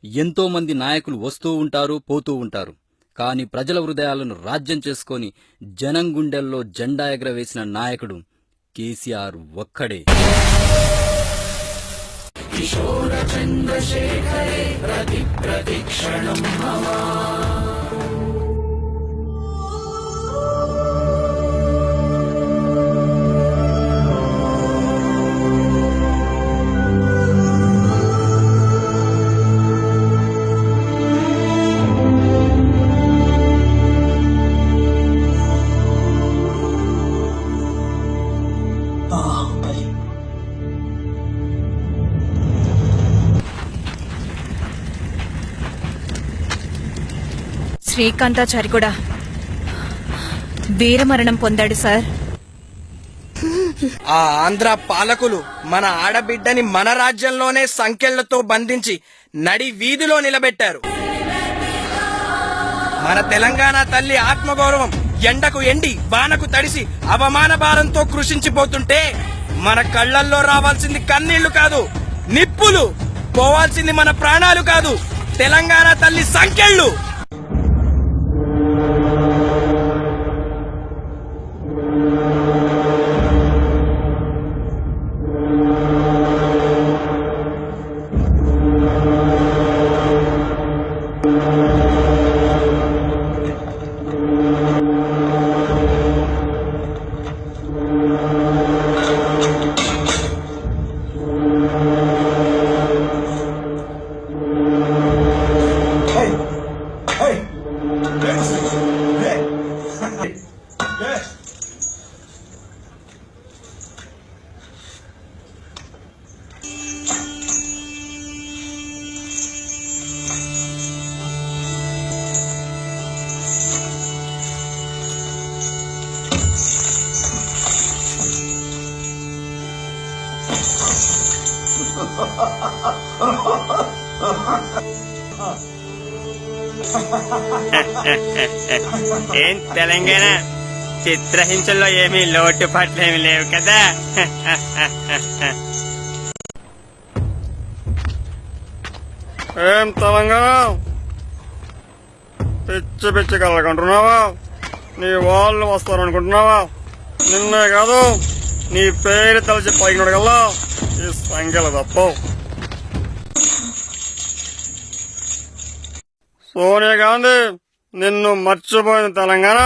ఎంతో మంది నాయకులు వస్తూ ఉంటారు, పోతూ ఉంటారు. కాని ప్రజల హృదయాలను రాజ్యం చేసుకొని జనం గుండెల్లో జెండా ఎగరవేసిన నాయకుడు కేసీఆర్ ఒక్కడే. కిశోర చంద్రశేఖరే ప్రతి ప్రతిక్షణం మమ. శ్రీకాంతాచారి కూడా వీరమరణం పొందాడు సార్. ఆ ఆంధ్ర పాలకులు మన ఆడబిడ్డని మన రాజ్యంలోనే సంకెళ్లతో బంధించి నడి వీధిలో నిలబెట్టారు. మన తెలంగాణ తల్లి ఆత్మగౌరవం ఎండకు ఎండి వానకు తడిసి అవమాన భారంతో కృషించిపోతుంటే మన కళ్లల్లో రావాల్సింది కన్నీళ్లు కాదు, నిప్పులు. పోవాల్సింది మన ప్రాణాలు కాదు, తెలంగాణ తల్లి సంకెళ్ళు. ఏం తెలంగాణ చిత్రహింసల్లో ఏమీ లోటుపాట్లేమి లేవు కదా. ఏం తెలంగాణ పిచ్చి పిచ్చి కలగంటున్నావా? నీ వాళ్ళు వస్తారనుకుంటున్నావా? నిన్నే కాదు నీ పేరు తలచి పైకినడు కల్లా ఈ సంఖ్యలు తప్పవు. సోనియా గాంధీ నిన్ను మర్చిపోయిన తెలంగాణ.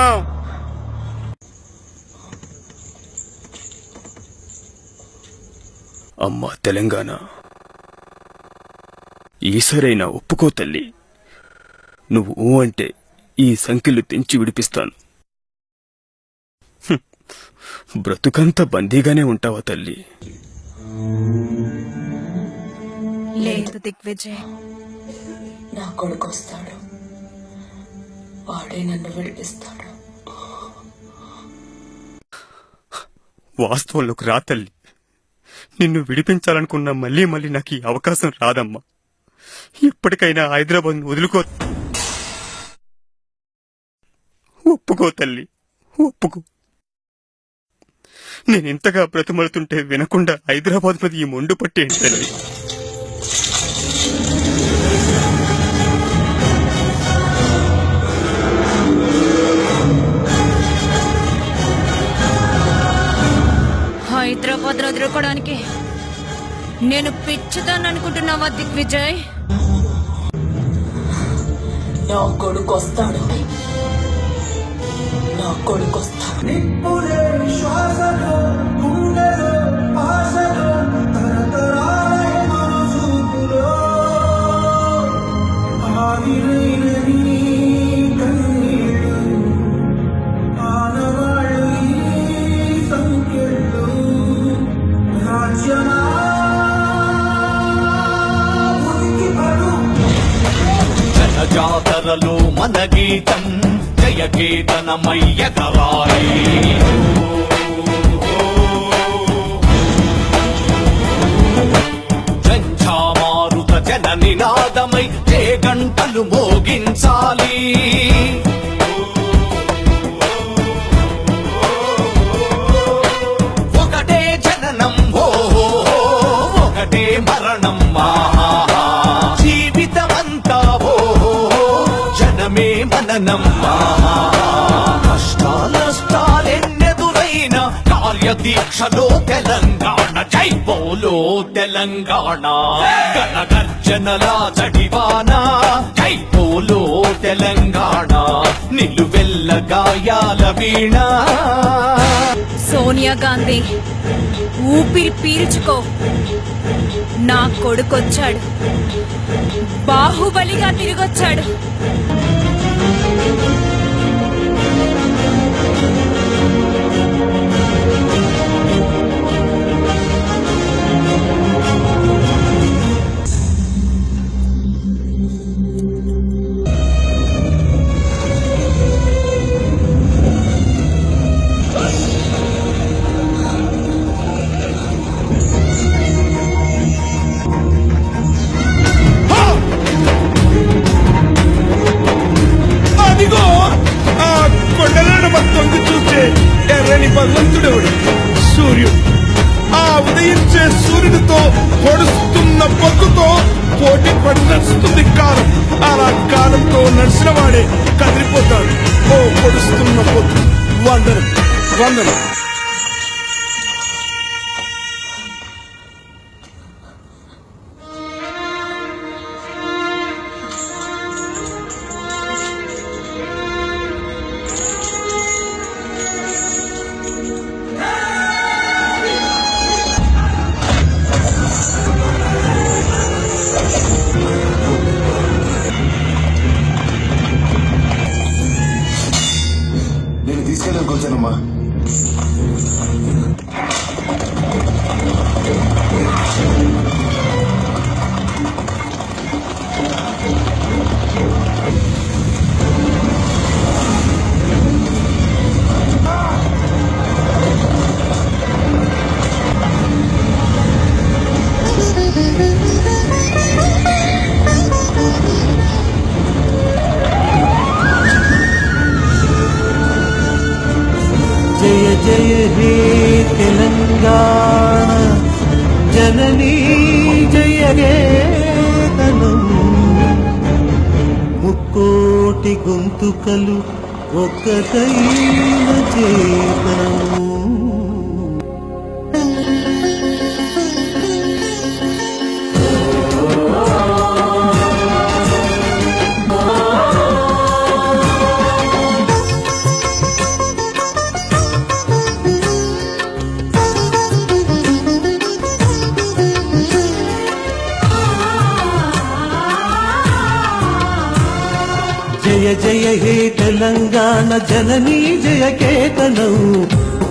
అమ్మా తెలంగాణ, ఈసరైనా ఒప్పుకో తల్లి. నువ్వు ఊ అంటే ఈ సంఖ్యలు తెంచి విడిపిస్తాను. బ్రతుకంతా బందీగానే ఉంటావా తల్లి? లేదు దిగ్విజయ్, నా కొడుకు వస్తాడు, వాడే నన్ను విడిపిస్తాడు. వాస్తవంలోకి రా తల్లి. నిన్ను విడిపించాలనుకున్నా మళ్ళీ మళ్ళీ నాకు ఈ అవకాశం రాదమ్మా. ఇప్పటికైనా హైదరాబాద్ వదులుకో. ఒప్పుకో తల్లి, ఒప్పుకో. నేనింతగా బ్రతిమలుతుంటే వినకుండా హైదరాబాద్ మీద ఈ మొండు పట్టేంటి తల్లి? హైదరాబాద్ వదులుకోవడానికి నేను పిచ్చిదాన్ని అనుకుంటున్నావా దిగ్విజయ్? నా కొడుకు వస్తాడు, నా కొడుకు వస్తాడు. జాతరలో మన గీతం జయ కేతనమయ్యగరాయి. జంఝామారుత జన నినాదమై జే గంటలు మోగించాలి. ఒకటే జననం ఒకటే మరణం, జీవితమంతా జనమా కష్టాలెన్నెదురైన కార్యదీక్షలో తెలంగాణ జై బోలో తెలంగాణ గణగర్జనల జడివాన జై బోలో తెలంగాణ నిలువెల్ల గాయాల వీణ సోనియా గాంధీ ఊపిరి పీల్చుకో, నా కొడుకొచ్చాడు, బాహుబలిగా తిరిగొచ్చాడు. అదిగో ఆ కొండలను తొంగి చూసే ఎర్రని భగవంతుడెవడు? సూర్యుడు. ఆ ఉదయించే సూర్యుడితో పొడుస్తున్న పొద్దుతో పోటీ పడి నడుస్తుంది కాలం. అలా కాలంతో నడిచిన వాడే కదిలిపోతాడు. ఓ పొడుస్తున్న పొద్దు, వందనం వందనం. నేను తీసుకెళ్ళడానికి వచ్చానమ్మా. జయ జయ హే తెలంగాణ జననీ జయ గేతనం ముక్కోటి గొంతుకలు ఒక్కటైన చేతనం. జయ జయ హే తెలంగాణ జననీ జయ కేతనం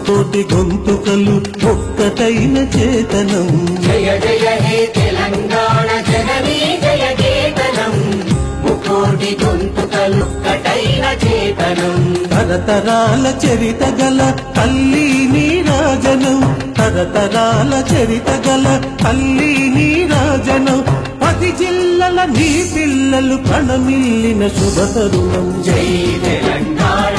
కోటి గొంతుకలు ఒక్కటైన చేతనం. జయ జయ హే తెలంగాణ జననీ జయ కేతనం ముకోటి గొంతుకలు ఒక్కటైన చేతనం. తరతరాల చరిత గల తల్లి నీరాజనం, తరతరాల చరిత గల తల్లి నీరాజనం. 10 జిల్లల నీ పిల్లలు ప్రణమిల్లిన శుభ తరుణం. జై తెలంగాణ